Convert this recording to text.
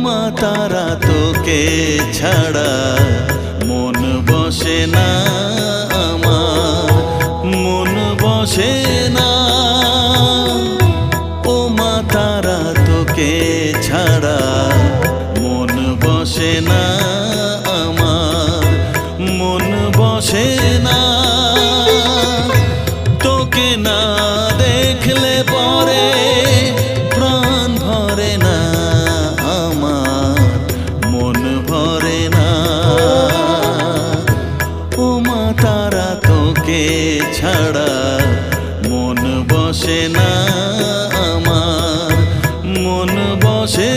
মা তারা তোকে ছাড়া মন বসে না আমার, মন বসে না। ও মা তারা তোকে ছাড়া মন বসে না আমার, মন বসে না। তোকে না দেখলে পরে প্রাণ ভরে না আমার, মন ভরে না। ও মা তারা তোকে ছাড়া মন বসে না আমার, মন বসে